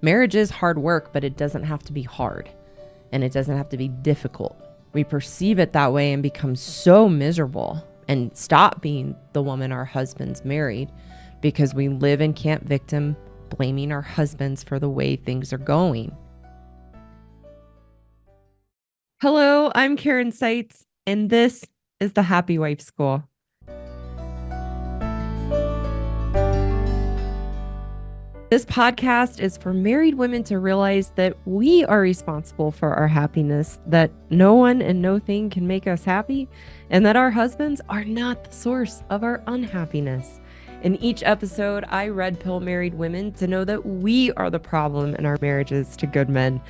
Marriage is hard work, but it doesn't have to be hard, and it doesn't have to be difficult. We perceive it that way and become so miserable and stop being the woman our husbands married because we live and can't victim blaming our husbands for the way things are going. Hello, I'm Karen Seitz, and this is the Happy Wife School. This podcast is for married women to realize that we are responsible for our happiness, that no one and no thing can make us happy, and that our husbands are not the source of our unhappiness. In each episode, I red pill married women to know that we are the problem in our marriages to good men.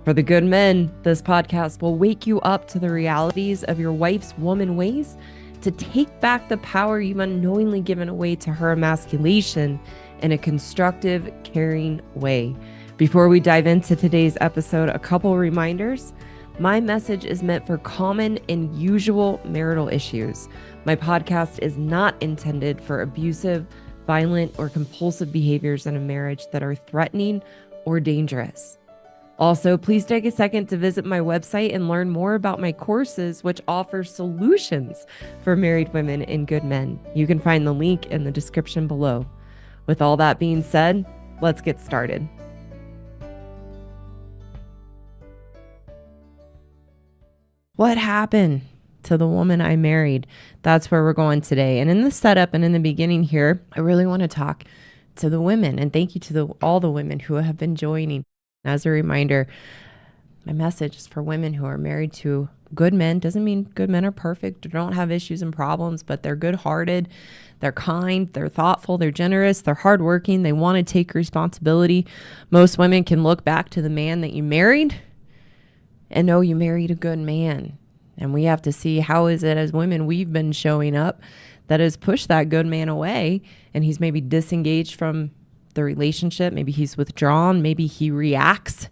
For the good men, this podcast will wake you up to the realities of your wife's woman ways, to take back the power you've unknowingly given away to her emasculation in a constructive, caring way. Before we dive into today's episode, a couple reminders. My message is meant for common and usual marital issues. My podcast is not intended for abusive, violent, or compulsive behaviors in a marriage that are threatening or dangerous. Also, please take a second to visit my website and learn more about my courses, which offer solutions for married women and good men. You can find the link in the description below. With all that being said, let's get started. What happened to the woman I married? That's where we're going today. And in the setup and in the beginning here, I really want to talk to the women, and thank you to all the women who have been joining. As a reminder, my message is for women who are married to good men. Doesn't mean good men are perfect or don't have issues and problems, but they're good-hearted, they're kind, they're thoughtful, they're generous, they're hardworking, they want to take responsibility. Most women can look back to the man that you married and know you married a good man. And we have to see, how is it as women we've been showing up that has pushed that good man away, and he's maybe disengaged from the relationship, maybe he's withdrawn, maybe he reacts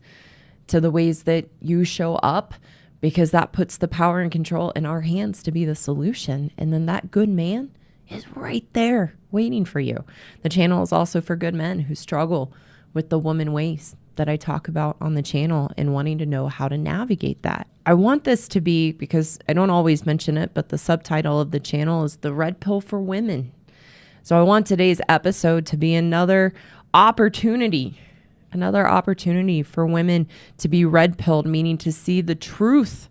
to the ways that you show up, because that puts the power and control in our hands to be the solution. And then that good man is right there waiting for you. The channel is also for good men who struggle with the woman ways that I talk about on the channel and wanting to know how to navigate that. I want this to be, because I don't always mention it, but the subtitle of the channel is The Red Pill for Women. So I want today's episode to be another opportunity for women to be red pilled, meaning to see the truth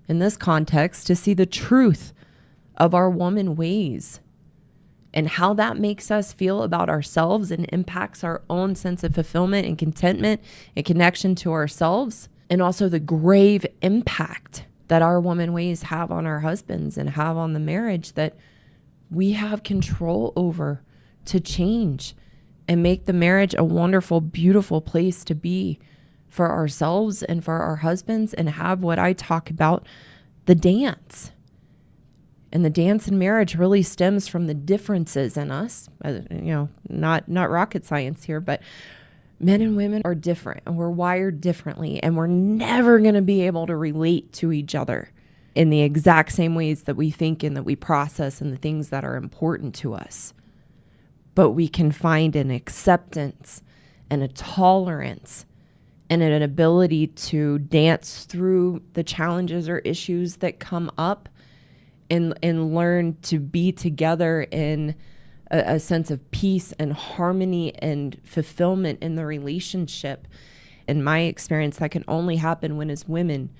in this context, to see the truth of our woman ways and how that makes us feel about ourselves and impacts our own sense of fulfillment and contentment and connection to ourselves, and also the grave impact that our woman ways have on our husbands and have on the marriage that we have control over to change and make the marriage a wonderful, beautiful place to be for ourselves and for our husbands, and have what I talk about, the dance. And the dance in marriage really stems from the differences in us. Not rocket science here, but men and women are different, and we're wired differently, and we're never going to be able to relate to each other in the exact same ways that we think and that we process and the things that are important to us. But we can find an acceptance and a tolerance and an ability to dance through the challenges or issues that come up, and learn to be together in a sense of peace and harmony and fulfillment in the relationship. In my experience, that can only happen when, as women,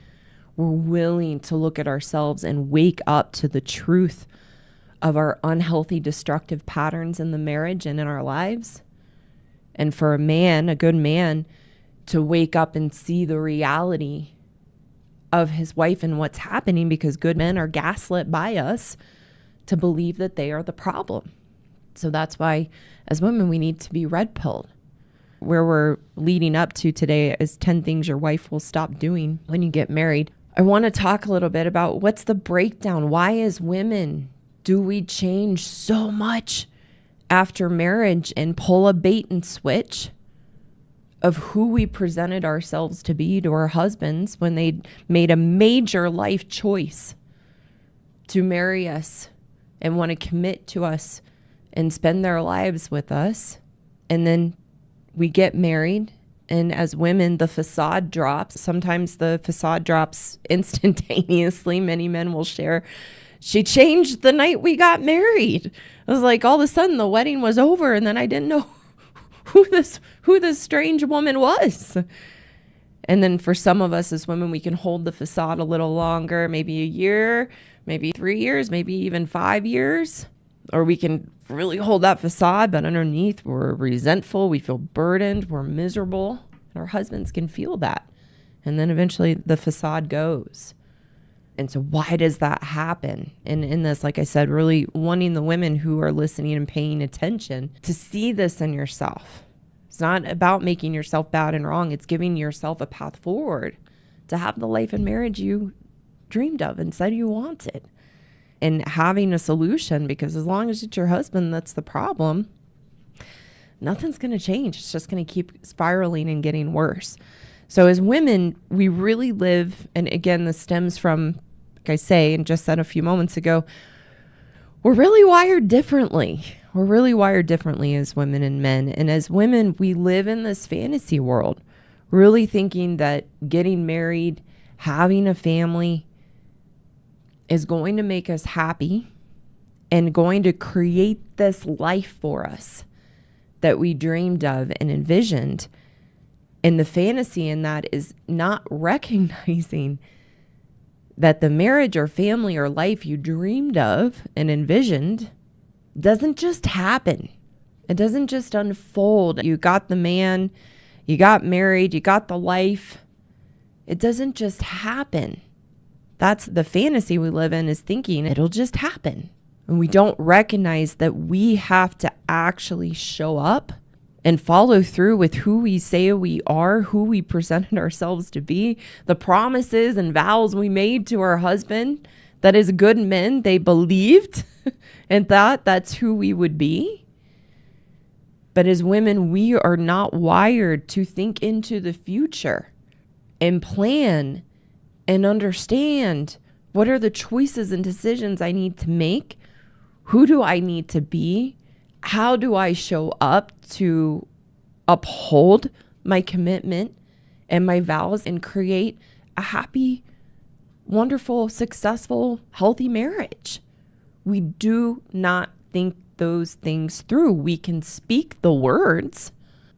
we're willing to look at ourselves and wake up to the truth of our unhealthy, destructive patterns in the marriage and in our lives. And for a man, a good man, to wake up and see the reality of his wife and what's happening, because good men are gaslit by us to believe that they are the problem. So that's why, as women, we need to be red pilled. Where we're leading up to today is 10 things your wife will stop doing when you get married. I want to talk a little bit about what's the breakdown. Why, as women, do we change so much after marriage and pull a bait and switch of who we presented ourselves to be to our husbands when they made a major life choice to marry us and want to commit to us and spend their lives with us. And then we get married And as women, the facade drops. Sometimes the facade drops instantaneously. Many men will share, she changed the night we got married. It was like all of a sudden the wedding was over, and then I didn't know who this strange woman was. And then for some of us as women, we can hold the facade a little longer, maybe a year, maybe 3 years, maybe even 5 years. Or we can really hold that facade, but underneath we're resentful, we feel burdened, we're miserable. And our husbands can feel that. And then eventually the facade goes. And so why does that happen? And in this, like I said, really wanting the women who are listening and paying attention to see this in yourself. It's not about making yourself bad and wrong. It's giving yourself a path forward to have the life and marriage you dreamed of and said you wanted. And having a solution, because as long as it's your husband that's the problem, nothing's going to change. It's just going to keep spiraling and getting worse. So as women, we really live, and again, this stems from, like I say, and just said a few moments ago, we're really wired differently. We're really wired differently as women and men. And as women, we live in this fantasy world, really thinking that getting married, having a family is going to make us happy and going to create this life for us that we dreamed of and envisioned. And the fantasy in that is not recognizing that the marriage or family or life you dreamed of and envisioned doesn't just happen. It doesn't just unfold. You got the man, you got married, you got the life. It doesn't just happen. That's the fantasy we live in, is thinking it'll just happen. And we don't recognize that we have to actually show up and follow through with who we say we are, who we presented ourselves to be, the promises and vows we made to our husband, that as good men, they believed and thought that's who we would be. But as women, we are not wired to think into the future and plan and understand what are the choices and decisions I need to make. Who do I need to be? How do I show up to uphold my commitment and my vows and create a happy, wonderful, successful, healthy marriage? We do not think those things through. We can speak the words,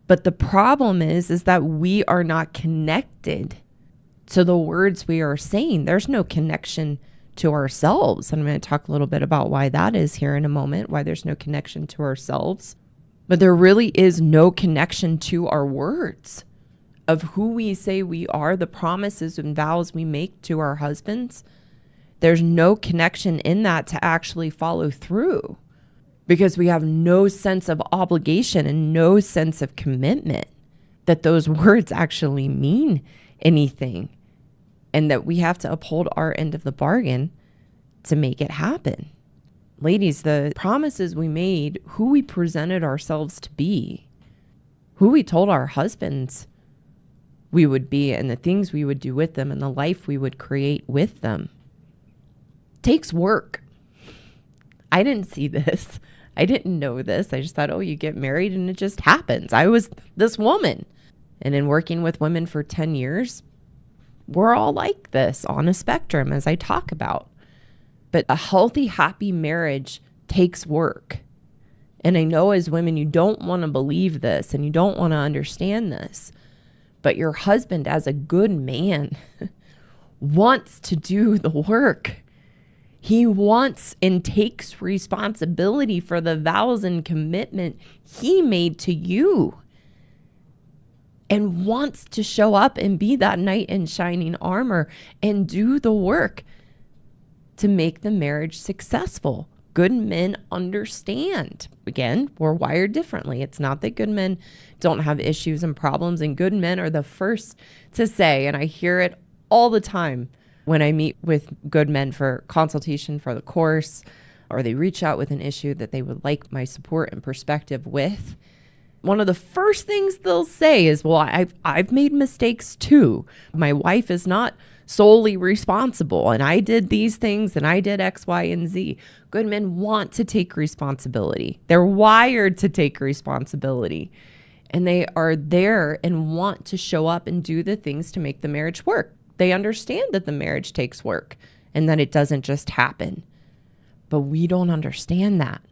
but the problem is that we are not connected to the words we are saying. There's no connection to ourselves. And I'm going to talk a little bit about why that is here in a moment, why there's no connection to ourselves. But there really is no connection to our words of who we say we are, the promises and vows we make to our husbands. There's no connection in that to actually follow through, because we have no sense of obligation and no sense of commitment that those words actually mean anything, and that we have to uphold our end of the bargain to make it happen. Ladies, the promises we made, who we presented ourselves to be, who we told our husbands we would be, and the things we would do with them, and the life we would create with them, takes work. I didn't see this. I didn't know this. I just thought, oh, you get married and it just happens. I was this woman. And in working with women for 10 years, we're all like this on a spectrum, as I talk about. But a healthy, happy marriage takes work. And I know as women, you don't want to believe this and you don't want to understand this. But your husband, as a good man, wants to do the work. He wants and takes responsibility for the vows and commitment he made to you, and wants to show up and be that knight in shining armor and do the work to make the marriage successful. Good men understand. Again, we're wired differently. It's not that good men don't have issues and problems, and good men are the first to say, and I hear it all the time when I meet with good men for consultation for the course, or they reach out with an issue that they would like my support and perspective with. One of the first things they'll say is, well, I've made mistakes too. My wife is not solely responsible, and I did these things and I did X, Y, and Z. Good men want to take responsibility. They're wired to take responsibility. And they are there and want to show up and do the things to make the marriage work. They understand that the marriage takes work and that it doesn't just happen. But we don't understand that.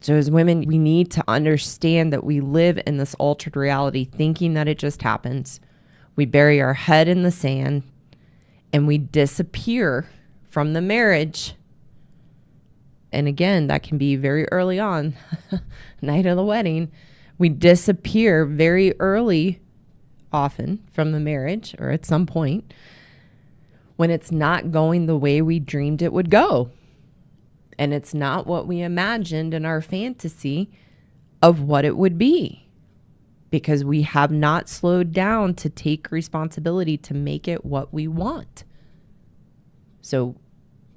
So as women, we need to understand that we live in this altered reality thinking that it just happens. We bury our head in the sand and we disappear from the marriage. And again, that can be very early on, night of the wedding. We disappear very early, often from the marriage or at some point when it's not going the way we dreamed it would go. And it's not what we imagined in our fantasy of what it would be, because we have not slowed down to take responsibility to make it what we want. So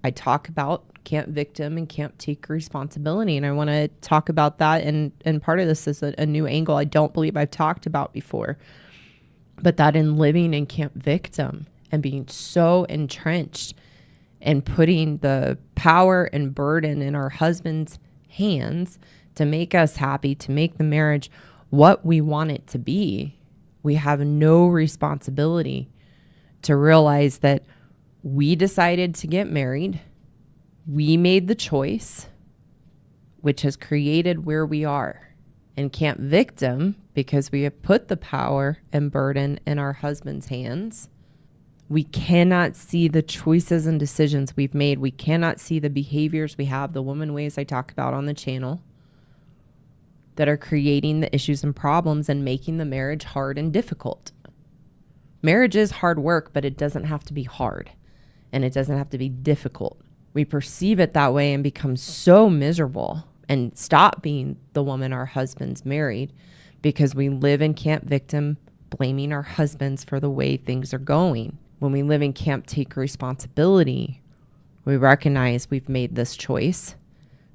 I talk about can't victim and can't take responsibility. And I want to talk about that. And part of this is a new angle I don't believe I've talked about before. But that in living in can't victim and being so entrenched and putting the power and burden in our husband's hands to make us happy, to make the marriage what we want it to be, we have no responsibility to realize that we decided to get married. We made the choice, which has created where we are. And can't victim, because we have put the power and burden in our husband's hands. We cannot see the choices and decisions we've made. We cannot see the behaviors we have, the woman ways I talk about on the channel, that are creating the issues and problems and making the marriage hard and difficult. Marriage is hard work, but it doesn't have to be hard, and it doesn't have to be difficult. We perceive it that way and become so miserable and stop being the woman our husband's married because we live in can't victim, blaming our husbands for the way things are going. When we live in can't take responsibility, we recognize we've made this choice.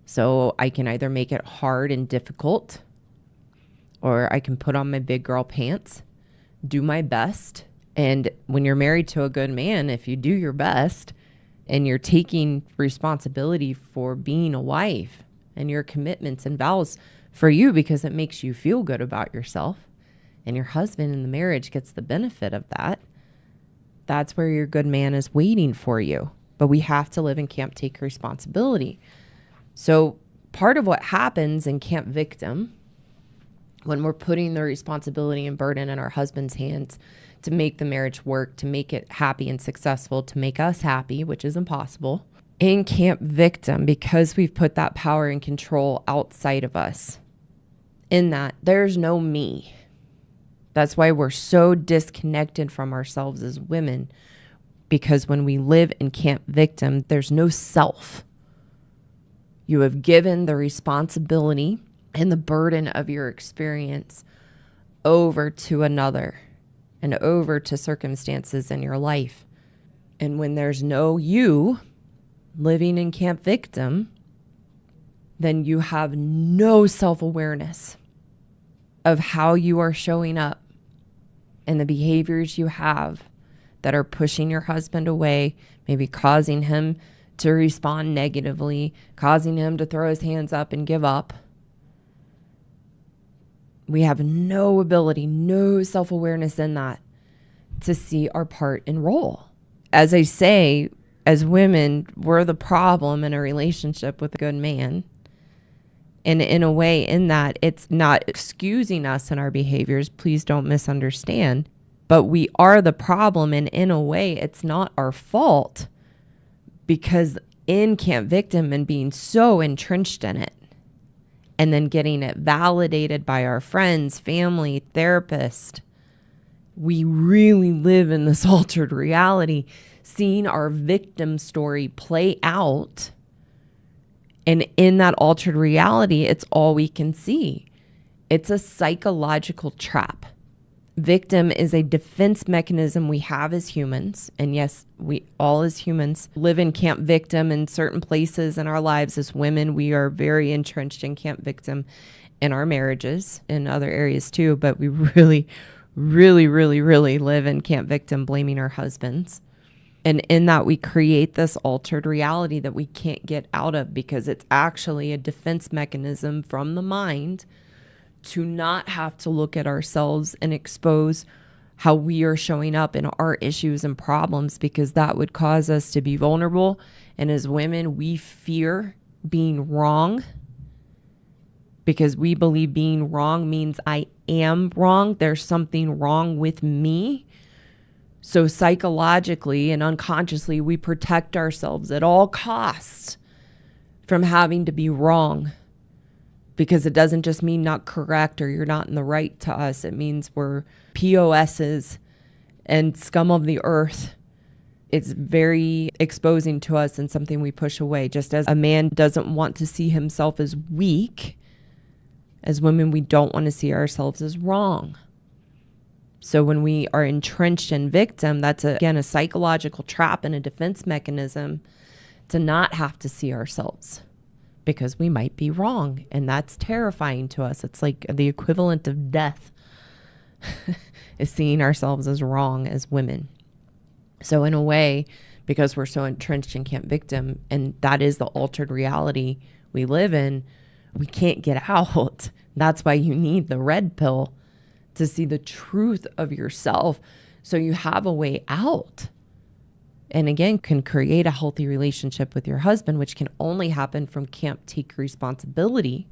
So I can either make it hard and difficult, or I can put on my big girl pants, do my best. And when you're married to a good man, if you do your best and you're taking responsibility for being a wife and your commitments and vows for you because it makes you feel good about yourself, and your husband in the marriage gets the benefit of that, that's where your good man is waiting for you. But we have to live in can't take responsibility. So part of what happens in can't victim, when we're putting the responsibility and burden in our husband's hands to make the marriage work, to make it happy and successful, to make us happy, which is impossible, in can't victim, because we've put that power and control outside of us, in that there's no me. That's why we're so disconnected from ourselves as women, because when we live in can't victim, there's no self. You have given the responsibility and the burden of your experience over to another and over to circumstances in your life. And when there's no you living in can't victim, then you have no self-awareness of how you are showing up and the behaviors you have that are pushing your husband away, maybe causing him to respond negatively, causing him to throw his hands up and give up. We have no ability, no self-awareness in that to see our part and role. As I say, as women, we're the problem in a relationship with a good man. And in a way, in that, it's not excusing us in our behaviors. Please don't misunderstand. But we are the problem, and in a way, it's not our fault, because in can't victim and being so entrenched in it, and then getting it validated by our friends, family, therapist, we really live in this altered reality, seeing our victim story play out. And in that altered reality, it's all we can see. It's a psychological trap. Victim is a defense mechanism we have as humans. And yes, we all as humans live in can't victim in certain places in our lives. As women, we are very entrenched in can't victim in our marriages, in other areas too. But we really live in can't victim blaming our husbands. And in that, we create this altered reality that we can't get out of, because it's actually a defense mechanism from the mind to not have to look at ourselves and expose how we are showing up in our issues and problems, because that would cause us to be vulnerable. And as women, we fear being wrong because we believe being wrong means I am wrong. There's something wrong with me. So psychologically and unconsciously, we protect ourselves at all costs from having to be wrong, because it doesn't just mean not correct or you're not in the right to us. It means we're POSs and scum of the earth. It's very exposing to us and something we push away. Just as a man doesn't want to see himself as weak, as women, we don't want to see ourselves as wrong. So when we are entrenched in victim, that's again a psychological trap and a defense mechanism to not have to see ourselves, because we might be wrong. And that's terrifying to us. It's like the equivalent of death is seeing ourselves as wrong as women. So in a way, because we're so entrenched in camp victim, and that is the altered reality we live in, we can't get out. That's why you need the red pill to see the truth of yourself, so you have a way out. And again, can create a healthy relationship with your husband, which can only happen from Camp Take Responsibility,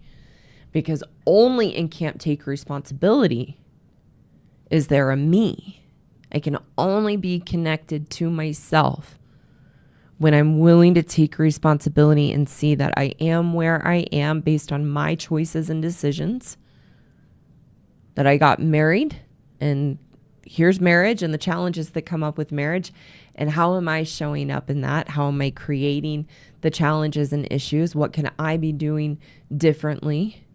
because only in Camp Take Responsibility is there a me. I can only be connected to myself when I'm willing to take responsibility and see that I am where I am based on my choices and decisions, that I got married and here's marriage and the challenges that come up with marriage. And how am I showing up in that? How am I creating the challenges and issues? What can I be doing differently?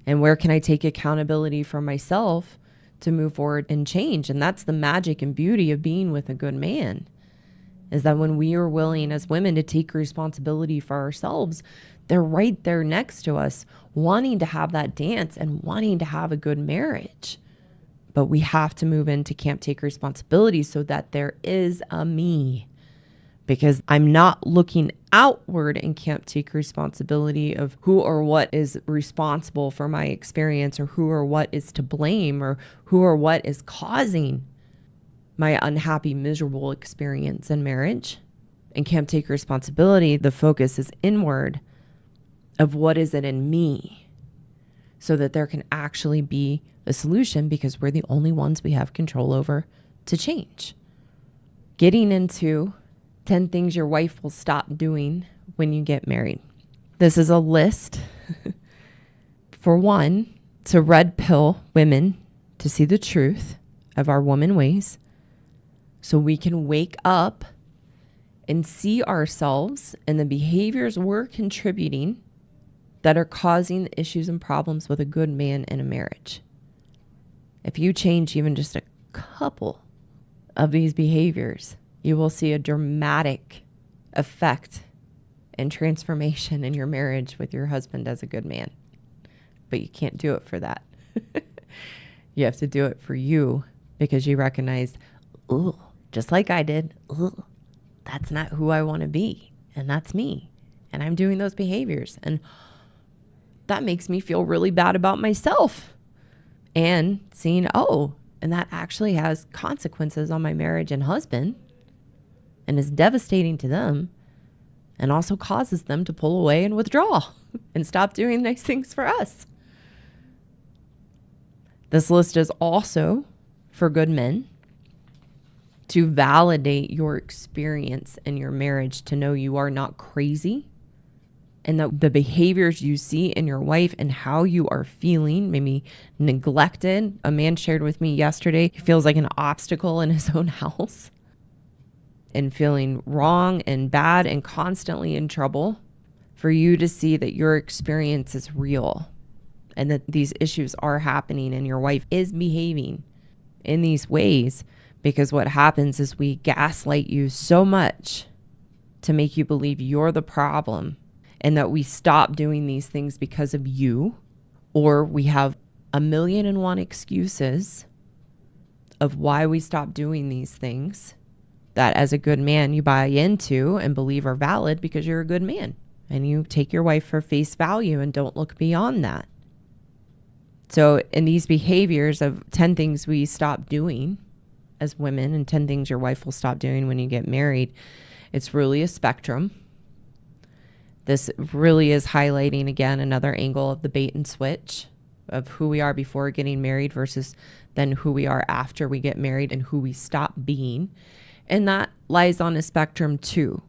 And where can I take accountability for myself to move forward and change? And that's the magic and beauty of being with a good man, is that when we are willing as women to take responsibility for ourselves, they're right there next to us, wanting to have that dance and wanting to have a good marriage. But we have to move into Camp Take Responsibility so that there is a me, because I'm not looking outward in Camp Take Responsibility of who or what is responsible for my experience, or who or what is to blame, or who or what is causing my unhappy, miserable experience in marriage. In Camp Take Responsibility, the focus is inward of what is it in me, so that there can actually be a solution, because we're the only ones we have control over to change. Getting into 10 things your wife will stop doing when you get married. This is a list. For one, to red pill women to see the truth of our woman ways, so we can wake up and see ourselves and the behaviors we're contributing that are causing the issues and problems with a good man in a marriage. If you change even just a couple of these behaviors, you will see a dramatic effect and transformation in your marriage with your husband as a good man. But you can't do it for that. You have to do it for you, because you recognize, ooh, just like I did, ooh, that's not who I want to be. And that's me. And I'm doing those behaviors. And that makes me feel really bad about myself. And seeing, oh, and that actually has consequences on my marriage and husband, and is devastating to them, and also causes them to pull away and withdraw and stop doing nice things for us. This list is also for good men, to validate your experience in your marriage, to know you are not crazy, and that the behaviors you see in your wife and how you are feeling, maybe neglected. A man shared with me yesterday, he feels like an obstacle in his own house and feeling wrong and bad and constantly in trouble. For you to see that your experience is real and that these issues are happening and your wife is behaving in these ways, because what happens is we gaslight you so much to make you believe you're the problem, and that we stop doing these things because of you, or we have 1,000,001 excuses of why we stop doing these things that as a good man you buy into and believe are valid because you're a good man, and you take your wife for face value and don't look beyond that. So in these behaviors of 10 things we stop doing as women and 10 things your wife will stop doing when you get married, it's really a spectrum. This really is highlighting, again, another angle of the bait and switch of who we are before getting married versus then who we are after we get married and who we stop being. And that lies on a spectrum too.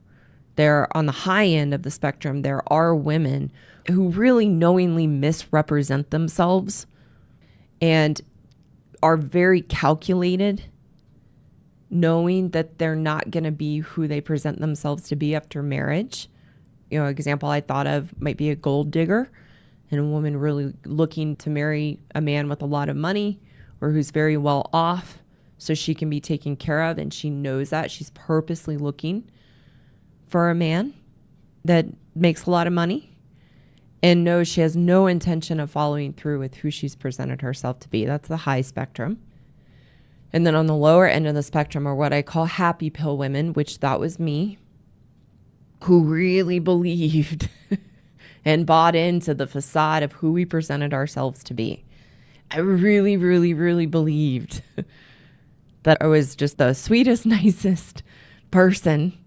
There, on the high end of the spectrum, there are women who really knowingly misrepresent themselves and are very calculated, knowing that they're not going to be who they present themselves to be after marriage. You know, example I thought of might be a gold digger and a woman really looking to marry a man with a lot of money or who's very well off so she can be taken care of. And she knows that. She's purposely looking for a man that makes a lot of money and knows she has no intention of following through with who she's presented herself to be. That's the high spectrum. And then on the lower end of the spectrum are what I call happy pill women, which that was me, who really believed and bought into the facade of who we presented ourselves to be. I really, really, really believed that I was just the sweetest, nicest person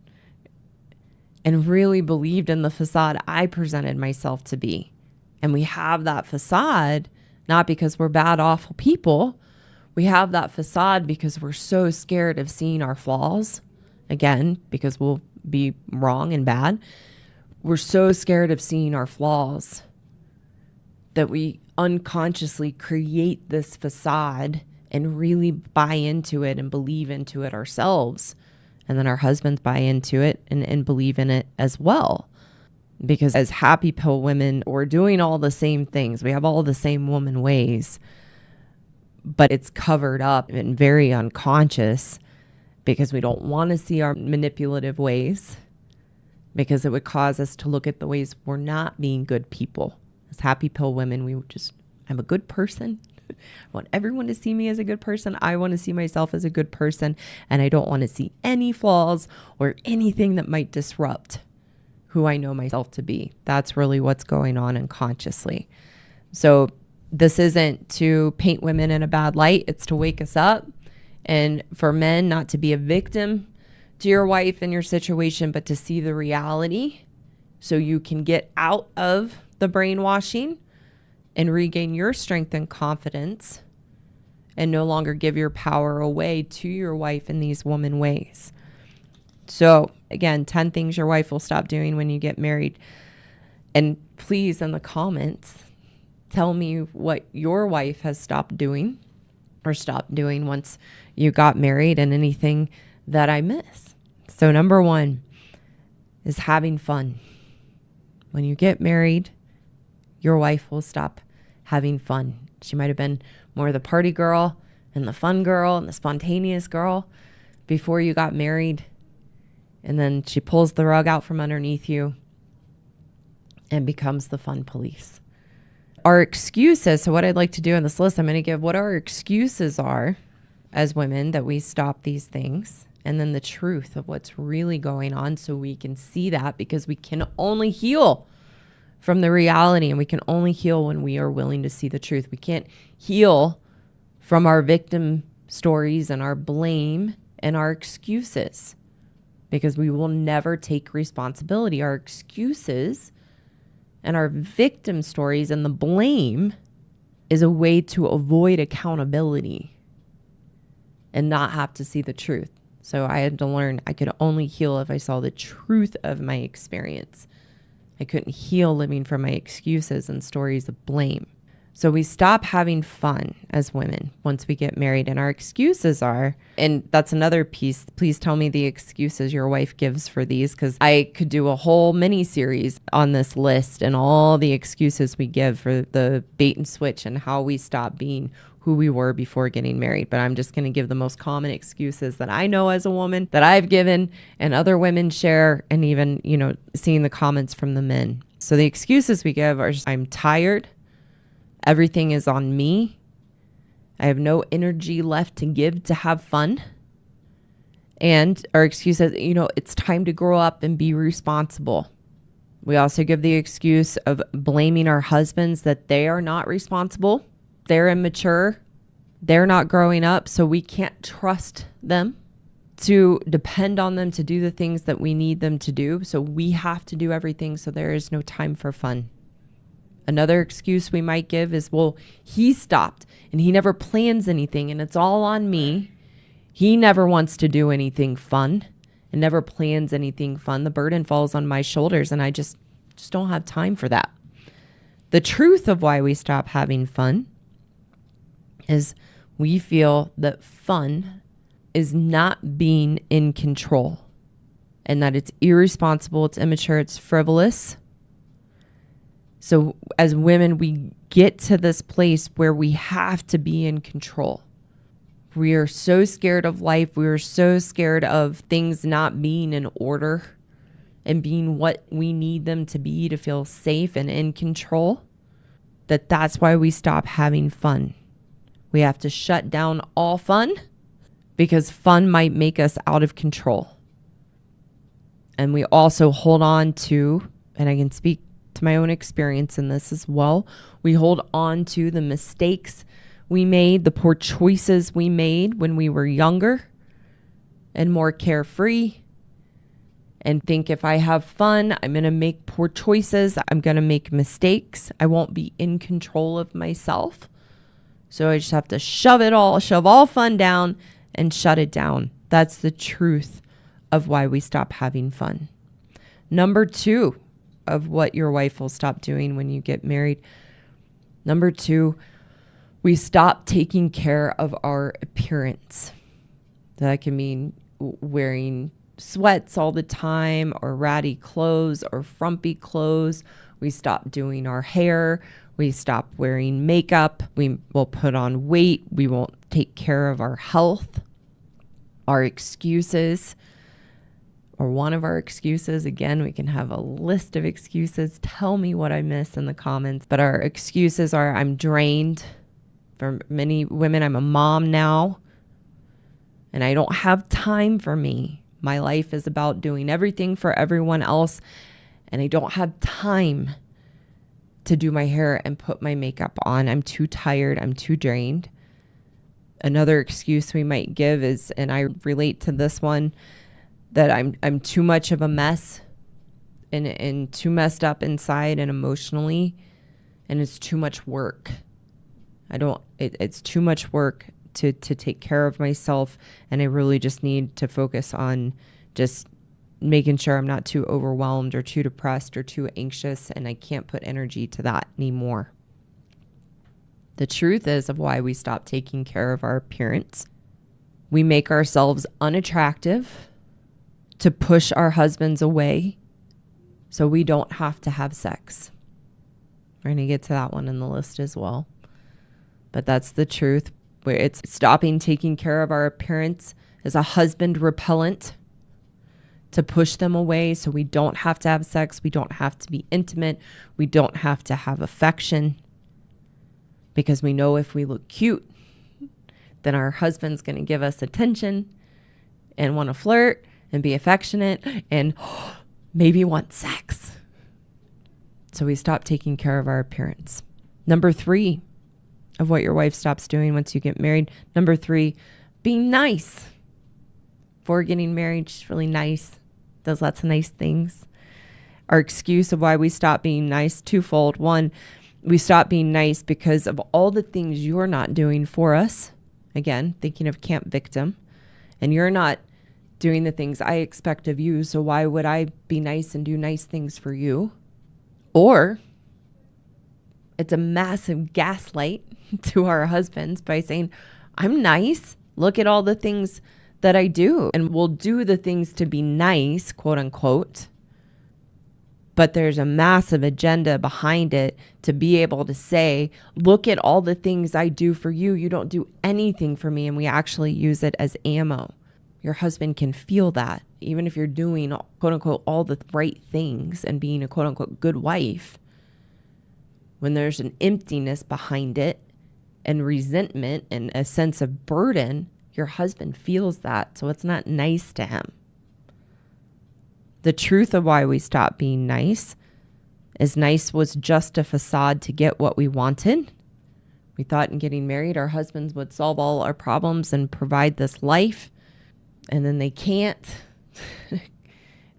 and really believed in the facade I presented myself to be. And we have that facade not because we're bad, awful people. We have that facade because we're so scared of seeing our flaws. Again, because we'll be wrong and bad. We're so scared of seeing our flaws that we unconsciously create this facade and really buy into it and believe into it ourselves. And then our husbands buy into it and believe in it as well. Because as happy pill women, we're doing all the same things. We have all the same woman ways, but it's covered up and very unconscious because we don't want to see our manipulative ways, because it would cause us to look at the ways we're not being good people. As happy pill women, I'm a good person. I want everyone to see me as a good person. I want to see myself as a good person. And I don't want to see any flaws or anything that might disrupt who I know myself to be. That's really what's going on unconsciously. So this isn't to paint women in a bad light. It's to wake us up. And for men, not to be a victim to your wife and your situation, but to see the reality so you can get out of the brainwashing and regain your strength and confidence and no longer give your power away to your wife in these woman ways. So again, 10 things your wife will stop doing when you get married. And please, in the comments, tell me what your wife has stopped doing or stopped doing once you got married and anything that I miss. So number 1 is having fun. When you get married, your wife will stop having fun. She might have been more the party girl and the fun girl and the spontaneous girl before you got married. And then she pulls the rug out from underneath you and becomes the fun police. Our excuses. So what I'd like to do in this list, I'm going to give what our excuses are as women that we stop these things. And then the truth of what's really going on so we can see that, because we can only heal from the reality, and we can only heal when we are willing to see the truth. We can't heal from our victim stories and our blame and our excuses, because we will never take responsibility. Our excuses and our victim stories and the blame is a way to avoid accountability and not have to see the truth. So I had to learn I could only heal if I saw the truth of my experience. I couldn't heal living from my excuses and stories of blame. So we stop having fun as women once we get married, and our excuses are, and that's another piece. Please tell me the excuses your wife gives for these, because I could do a whole mini series on this list and all the excuses we give for the bait and switch and how we stop being who we were before getting married. But I'm just going to give the most common excuses that I know as a woman, that I've given and other women share, and even, seeing the comments from the men. So the excuses we give are, I'm tired. Everything is on me. I have no energy left to give to have fun. And our excuse is, it's time to grow up and be responsible. We also give the excuse of blaming our husbands that they are not responsible they're immature. They're not growing up, so we can't trust them to depend on them to do the things that we need them to do. So we have to do everything, so there is no time for fun. Another excuse we might give is, well, he stopped and he never plans anything and it's all on me. He never wants to do anything fun and never plans anything fun. The burden falls on my shoulders and I just don't have time for that. The truth of why we stop having fun is we feel that fun is not being in control and that it's irresponsible, it's immature, it's frivolous. So as women, we get to this place where we have to be in control. We are so scared of life. We are so scared of things not being in order and being what we need them to be to feel safe and in control, that's why we stop having fun. We have to shut down all fun because fun might make us out of control. And we also hold on to, and I can speak to my own experience in this as well, we hold on to the mistakes we made, the poor choices we made when we were younger and more carefree, and think if I have fun, I'm going to make poor choices. I'm going to make mistakes. I won't be in control of myself. So I just have to shove all fun down and shut it down. That's the truth of why we stop having fun. Number 2 of what your wife will stop doing when you get married. Number 2, we stop taking care of our appearance. That can mean wearing sweats all the time or ratty clothes or frumpy clothes. We stop doing our hair. We stop wearing makeup. We will put on weight. We won't take care of our health. Our excuses, or one of our excuses, again, we can have a list of excuses. Tell me what I miss in the comments. But our excuses are, I'm drained. For many women, I'm a mom now, and I don't have time for me. My life is about doing everything for everyone else, and I don't have time to do my hair and put my makeup on. I'm too tired. I'm too drained. Another excuse we might give is, and I relate to this one, that I'm too much of a mess and too messed up inside and emotionally, and it's too much work. It's too much work to take care of myself, and I really just need to focus on just making sure I'm not too overwhelmed or too depressed or too anxious, and I can't put energy to that anymore. The truth is of why we stop taking care of our appearance. We make ourselves unattractive to push our husbands away so we don't have to have sex. We're going to get to that one in the list as well. But that's the truth. Where it's stopping taking care of our appearance as a husband repellent to push them away so we don't have to have sex. We don't have to be intimate. We don't have to have affection. Because we know if we look cute, then our husband's going to give us attention and want to flirt and be affectionate and maybe want sex. So we stop taking care of our appearance. Number 3 of what your wife stops doing once you get married. Number 3, being nice. Before getting married, she's really nice, does lots of nice things. Our excuse of why we stop being nice, twofold. One, we stop being nice because of all the things you're not doing for us. Again, thinking of camp victim. And you're not doing the things I expect of you, so why would I be nice and do nice things for you? Or it's a massive gaslight to our husbands by saying, I'm nice. Look at all the things that I do. And we'll do the things to be nice, quote unquote. But there's a massive agenda behind it to be able to say, look at all the things I do for you. You don't do anything for me. And we actually use it as ammo. Your husband can feel that. Even if you're doing, quote unquote, all the right things and being a quote unquote good wife, when there's an emptiness behind it and resentment and a sense of burden, your husband feels that. So it's not nice to him. The truth of why we stopped being nice is nice was just a facade to get what we wanted We thought in getting married, our husbands would solve all our problems and provide this life. And then they can't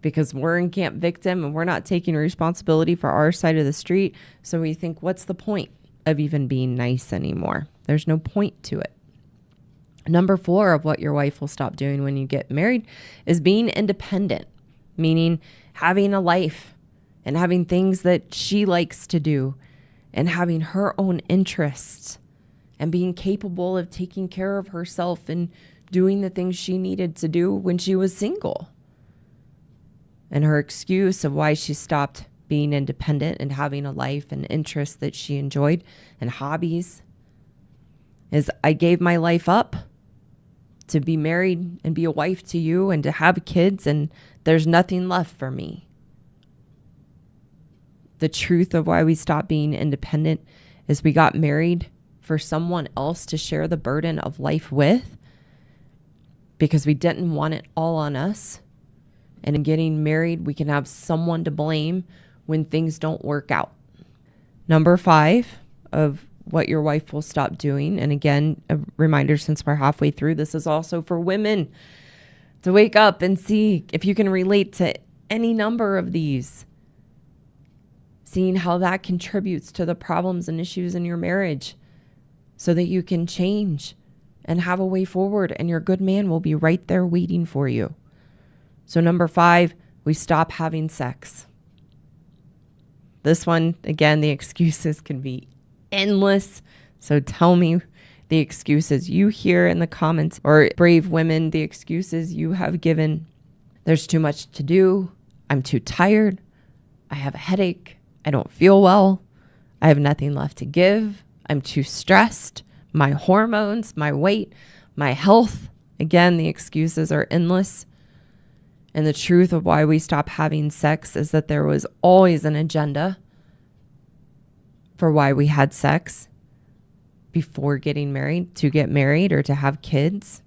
because we're in camp victim and we're not taking responsibility for our side of the street. So we think, what's the point of even being nice anymore? There's no point to it. Number 4 of what your wife will stop doing when you get married is being independent, meaning having a life and having things that she likes to do and having her own interests and being capable of taking care of herself and doing the things she needed to do when she was single. And her excuse of why she stopped being independent and having a life and interests that she enjoyed and hobbies is, I gave my life up to be married and be a wife to you and to have kids, and there's nothing left for me. The truth of why we stopped being independent is we got married for someone else to share the burden of life with because we didn't want it all on us. And in getting married, we can have someone to blame when things don't work out. Number 5 of what your wife will stop doing. And again, a reminder, since we're halfway through, this is also for women to wake up and see if you can relate to any number of these, seeing how that contributes to the problems and issues in your marriage so that you can change and have a way forward, and your good man will be right there waiting for you. So number 5, we stop having sex. This one, again, the excuses can be endless. So tell me the excuses you hear in the comments, or brave women, the excuses you have given. There's too much to do. I'm too tired. I have a headache. I don't feel well. I have nothing left to give. I'm too stressed. My hormones, my weight, my health. Again, the excuses are endless. And the truth of why we stop having sex is that there was always an agenda for why we had sex before getting married, to get married or to have kids.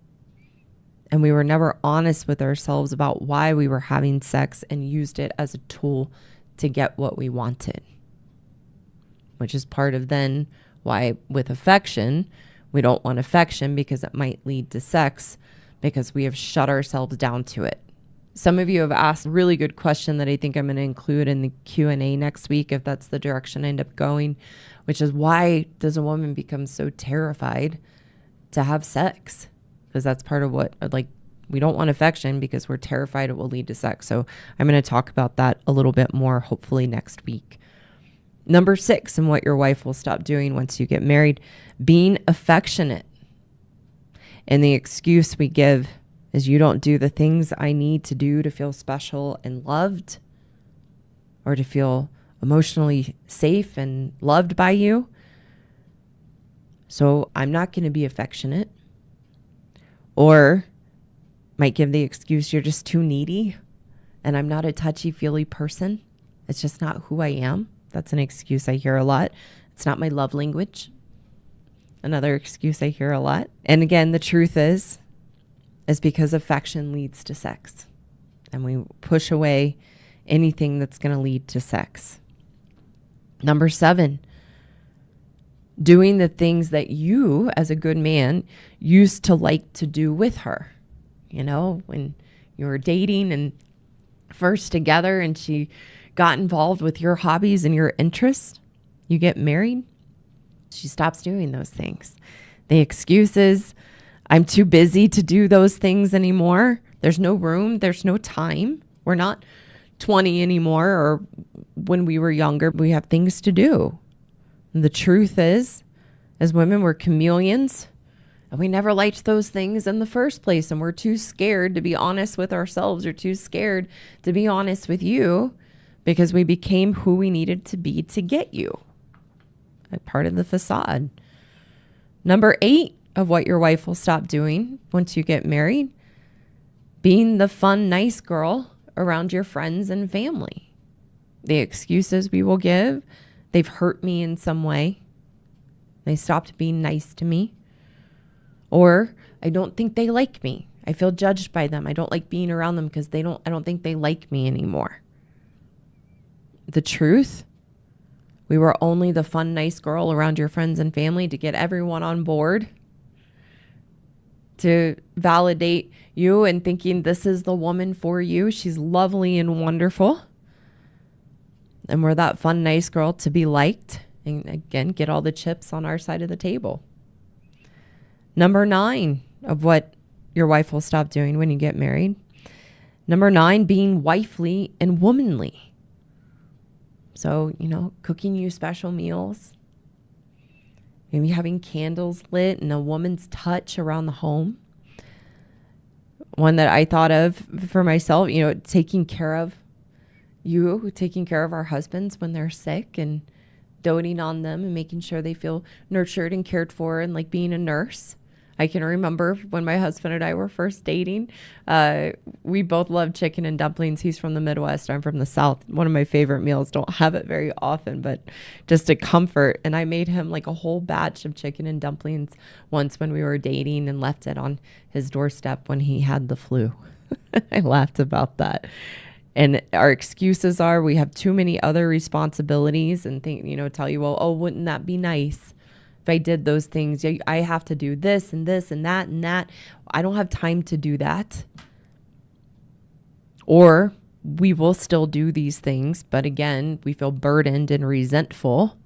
And we were never honest with ourselves about why we were having sex and used it as a tool to get what we wanted. Which is part of then why with affection, we don't want affection because it might lead to sex because we have shut ourselves down to it. Some of you have asked a really good question that I think I'm going to include in the Q&A next week if that's the direction I end up going, which is, why does a woman become so terrified to have sex? Because that's part of what, like, we don't want affection because we're terrified it will lead to sex. So I'm going to talk about that a little bit more, hopefully next week. Number 6, and what your wife will stop doing once you get married, being affectionate. And the excuse we give is, you don't do the things I need to do to feel special and loved, or to feel emotionally safe and loved by you. So I'm not going to be affectionate. Or might give the excuse, you're just too needy and I'm not a touchy-feely person. It's just not who I am. That's an excuse I hear a lot. It's not my love language. Another excuse I hear a lot. And again, the truth is because affection leads to sex. And we push away anything that's going to lead to sex. Number 7, doing the things that you, as a good man, used to like to do with her. You know, when you were dating and first together and she got involved with your hobbies and your interests, you get married, she stops doing those things. The excuses, I'm too busy to do those things anymore. There's no room. There's no time. We're not 20 anymore, or when we were younger, we have things to do. And the truth is, as women, we're chameleons, and we never liked those things in the first place. And we're too scared to be honest with ourselves, or too scared to be honest with you, because we became who we needed to be to get you. A part of the facade. Number 8 of what your wife will stop doing once you get married, being the fun, nice girl around your friends and family. The excuses we will give, they've hurt me in some way. They stopped being nice to me. Or I don't think they like me. I feel judged by them. I don't like being around them because I don't think they like me anymore. The truth, We were only the fun, nice girl around your friends and family to get everyone on board, to validate you and thinking this is the woman for you. She's lovely and wonderful. And we're that fun, nice girl to be liked. And again, get all the chips on our side of the table. Number 9 of what your wife will stop doing when you get married. Number 9, being wifely and womanly. So, cooking you special meals. Maybe having candles lit and a woman's touch around the home. One that I thought of for myself, taking care of our husbands when they're sick and doting on them and making sure they feel nurtured and cared for, and like being a nurse. I can remember when my husband and I were first dating, we both loved chicken and dumplings. He's from the Midwest. I'm from the South. One of my favorite meals. Don't have it very often, but just a comfort. And I made him like a whole batch of chicken and dumplings once when we were dating and left it on his doorstep when he had the flu. I laughed about that. And our excuses are we have too many other responsibilities and tell you, well, oh, wouldn't that be nice? If I did those things, I have to do this and this and that and that. I don't have time to do that. Or we will still do these things, but again, we feel burdened and resentful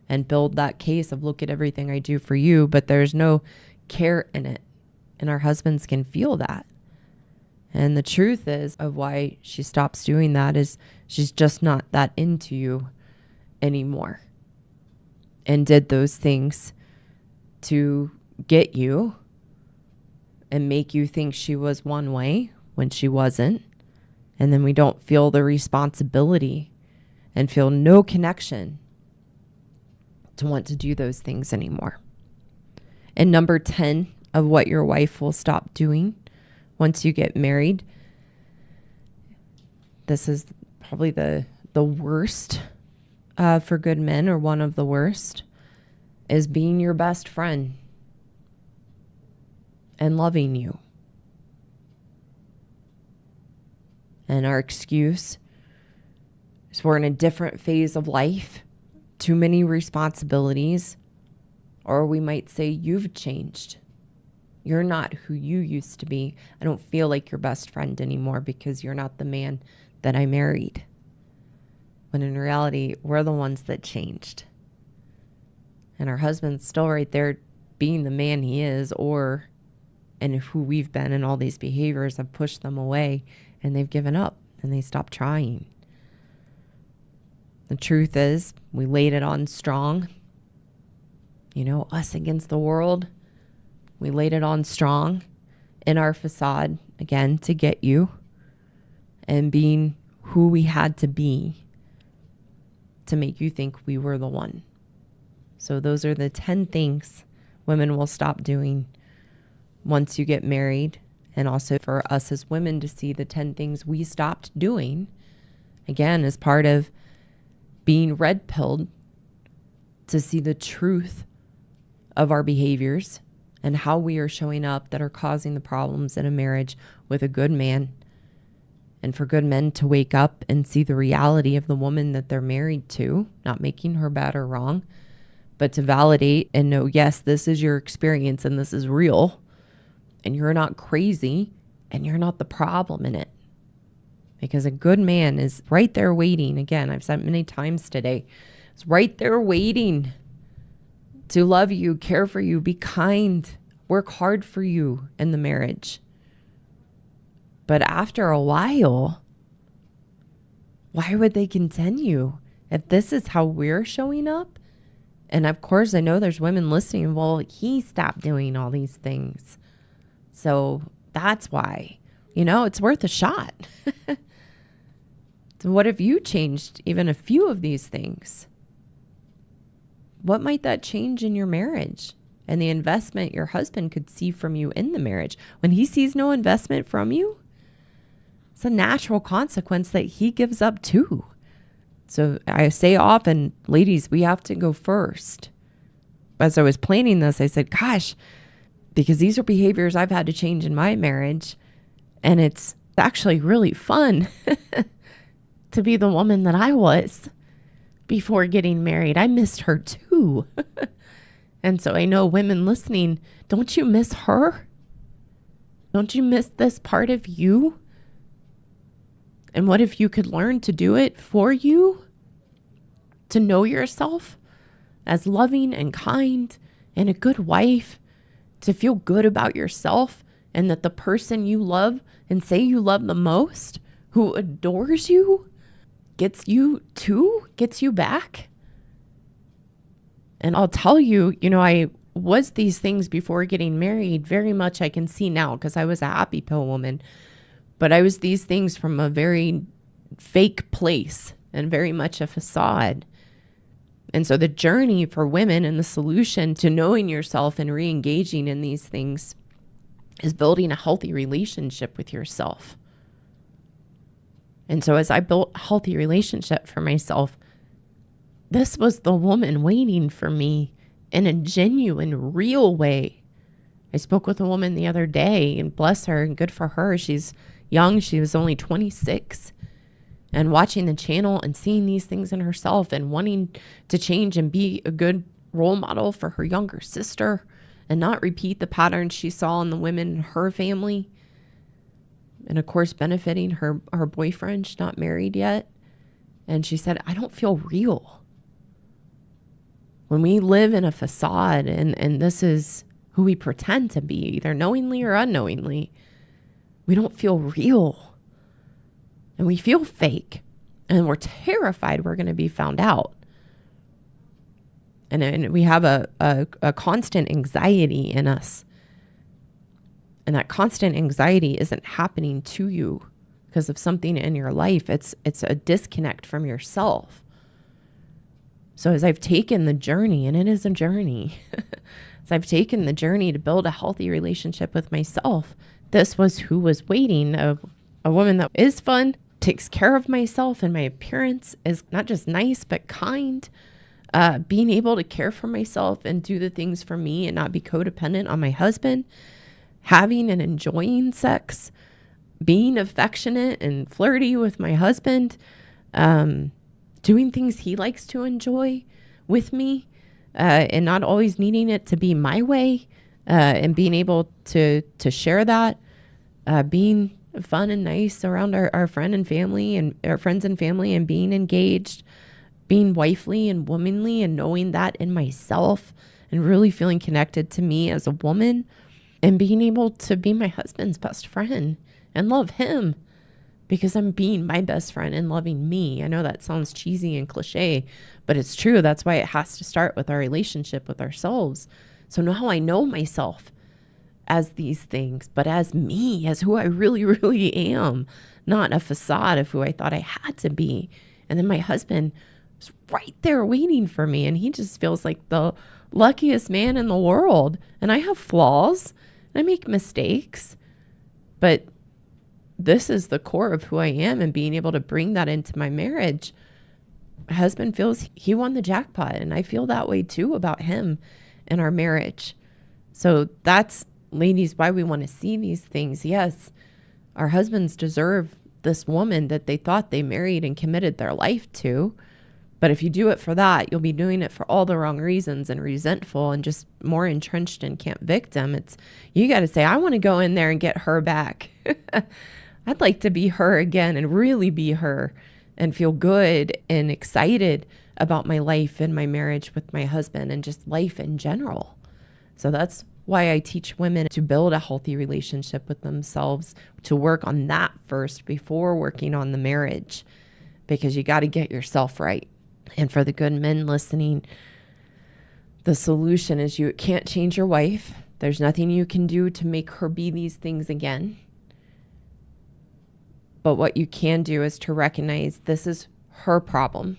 and build that case of look at everything I do for you, but there's no care in it. And our husbands can feel that. And the truth is of why she stops doing that is she's just not that into you anymore. And did those things to get you and make you think she was one way when she wasn't. And then we don't feel the responsibility and feel no connection to want to do those things anymore. And number 10 of what your wife will stop doing once you get married. This is probably the worst for good men, or one of the worst, is being your best friend and loving you. And our excuse is we're in a different phase of life, too many responsibilities, or we might say you've changed. You're not who you used to be. I don't feel like your best friend anymore because you're not the man that I married. When in reality, we're the ones that changed. And our husband's still right there being the man he is, and who we've been, and all these behaviors have pushed them away and they've given up and they stopped trying. The truth is, we laid it on strong. Us against the world. We laid it on strong in our facade, again, to get you, and being who we had to be to make you think we were the one. So those are the 10 things women will stop doing once you get married. And also for us as women to see the 10 things we stopped doing, again, as part of being red-pilled, to see the truth of our behaviors and how we are showing up that are causing the problems in a marriage with a good man. And for good men to wake up and see the reality of the woman that they're married to, not making her bad or wrong, but to validate and know, yes, this is your experience and this is real. And you're not crazy and you're not the problem in it. Because a good man is right there waiting. Again, I've said many times today, it's right there waiting to love you, care for you, be kind, work hard for you in the marriage. But after a while, why would they continue if this is how we're showing up? And of course, I know there's women listening. Well, he stopped doing all these things. So that's why, it's worth a shot. So what if you changed even a few of these things? What might that change in your marriage and the investment your husband could see from you in the marriage? When he sees no investment from you, it's a natural consequence that he gives up too. So I say often, ladies, we have to go first. As I was planning this, I said, gosh, because these are behaviors I've had to change in my marriage. And it's actually really fun to be the woman that I was, before getting married. I missed her too. And so I know women listening, don't you miss her? Don't you miss this part of you? And what if you could learn to do it for you? To know yourself as loving and kind and a good wife, to feel good about yourself, and that the person you love and say you love the most, who adores you, gets you back. And I'll tell you, I was these things before getting married. Very much I can see now, because I was a happy pill woman. But I was these things from a very fake place and very much a facade. And so the journey for women and the solution to knowing yourself and re-engaging in these things is building a healthy relationship with yourself. And so as I built a healthy relationship for myself, this was the woman waiting for me in a genuine, real way. I spoke with a woman the other day, and bless her and good for her. She's young. She was only 26. And watching the channel and seeing these things in herself and wanting to change and be a good role model for her younger sister and not repeat the patterns she saw in the women in her family. And of course, benefiting her boyfriend. She's not married yet. And she said, I don't feel real. When we live in a facade and this is who we pretend to be, either knowingly or unknowingly, we don't feel real. And we feel fake, and we're terrified we're going to be found out. And we have a constant anxiety in us. And that constant anxiety isn't happening to you because of something in your life. It's a disconnect from yourself. So as I've taken the journey, and it is a journey, as I've taken the journey to build a healthy relationship with myself, this was who was waiting, a woman that is fun, takes care of myself, and my appearance is not just nice, but kind. Being able to care for myself and do the things for me and not be codependent on my husband, having and enjoying sex, being affectionate and flirty with my husband, doing things he likes to enjoy with me, and not always needing it to be my way, and being able to share that, being fun and nice around our friend and family and our friends and family, and being engaged, being wifely and womanly, and knowing that in myself and really feeling connected to me as a woman, and being able to be my husband's best friend and love him because I'm being my best friend and loving me. I know that sounds cheesy and cliche, but it's true. That's why it has to start with our relationship with ourselves. So now I know myself as these things, but as me, as who I really, really am, not a facade of who I thought I had to be. And then my husband is right there waiting for me, and he just feels like the luckiest man in the world. And I have flaws, and I make mistakes, but this is the core of who I am, and being able to bring that into my marriage. My husband feels he won the jackpot, and I feel that way too about him and our marriage. So that's, ladies, why we want to see these things. Yes, our husbands deserve this woman that they thought they married and committed their life to. But if you do it for that, you'll be doing it for all the wrong reasons and resentful and just more entrenched in camp victim. You got to say, I want to go in there and get her back. I'd like to be her again and really be her and feel good and excited about my life and my marriage with my husband and just life in general. So that's why I teach women to build a healthy relationship with themselves, to work on that first before working on the marriage, because you got to get yourself right. And for the good men listening, the solution is you can't change your wife. There's nothing you can do to make her be these things again. But what you can do is to recognize this is her problem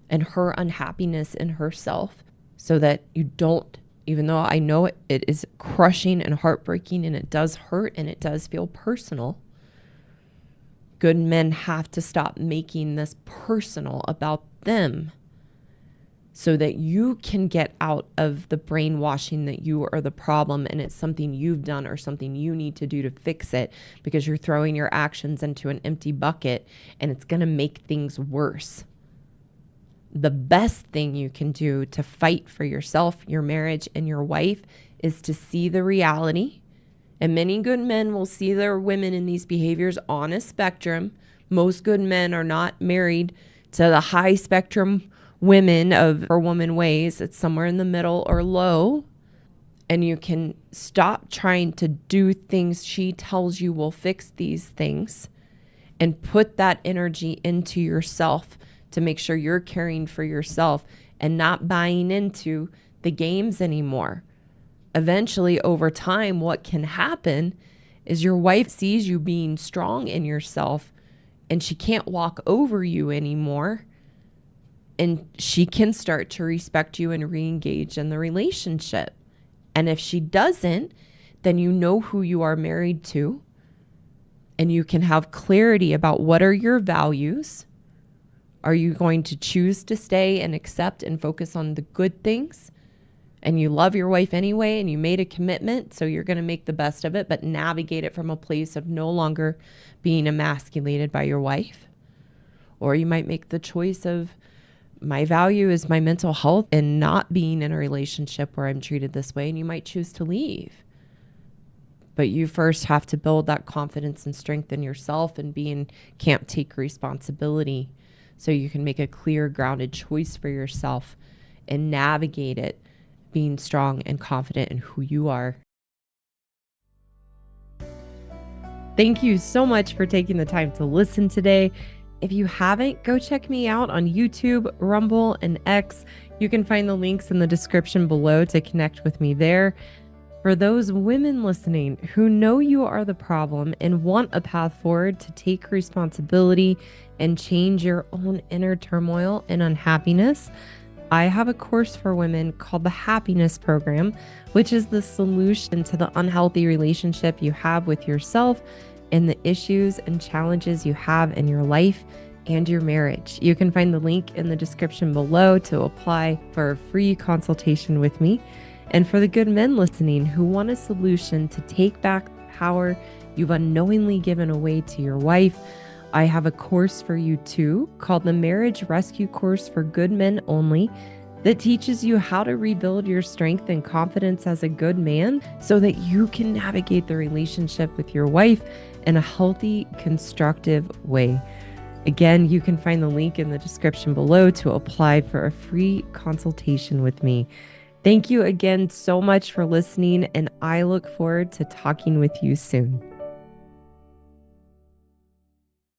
and her unhappiness in herself, so that you don't, even though I know it is crushing and heartbreaking and it does hurt and it does feel personal, good men have to stop making this personal about them so that you can get out of the brainwashing that you are the problem and it's something you've done or something you need to do to fix it, because you're throwing your actions into an empty bucket and it's going to make things worse. The best thing you can do to fight for yourself, your marriage, and your wife is to see the reality. And many good men will see their women in these behaviors on a spectrum. Most good men are not married to the high spectrum women of or woman ways. It's somewhere in the middle or low. And you can stop trying to do things she tells you will fix these things and put that energy into yourself to make sure you're caring for yourself and not buying into the games anymore. Eventually, over time, what can happen is your wife sees you being strong in yourself and she can't walk over you anymore. And she can start to respect you and re-engage in the relationship. And if she doesn't, then you know who you are married to. And you can have clarity about what are your values. Are you going to choose to stay and accept and focus on the good things? And you love your wife anyway, and you made a commitment, so you're going to make the best of it, but navigate it from a place of no longer being emasculated by your wife. Or you might make the choice of, my value is my mental health and not being in a relationship where I'm treated this way, and you might choose to leave. But you first have to build that confidence and strength in yourself and can't take responsibility so you can make a clear, grounded choice for yourself and navigate it being strong and confident in who you are. Thank you so much for taking the time to listen today. If you haven't, go check me out on YouTube, Rumble, and X. You can find the links in the description below to connect with me there. For those women listening who know you are the problem and want a path forward to take responsibility and change your own inner turmoil and unhappiness, I have a course for women called the Happiness Program, which is the solution to the unhealthy relationship you have with yourself and the issues and challenges you have in your life and your marriage. You can find the link in the description below to apply for a free consultation with me. And for the good men listening who want a solution to take back the power you've unknowingly given away to your wife, I have a course for you too called the Marriage Rescue Course for Good Men Only that teaches you how to rebuild your strength and confidence as a good man so that you can navigate the relationship with your wife in a healthy, constructive way. Again, you can find the link in the description below to apply for a free consultation with me. Thank you again so much for listening, and I look forward to talking with you soon.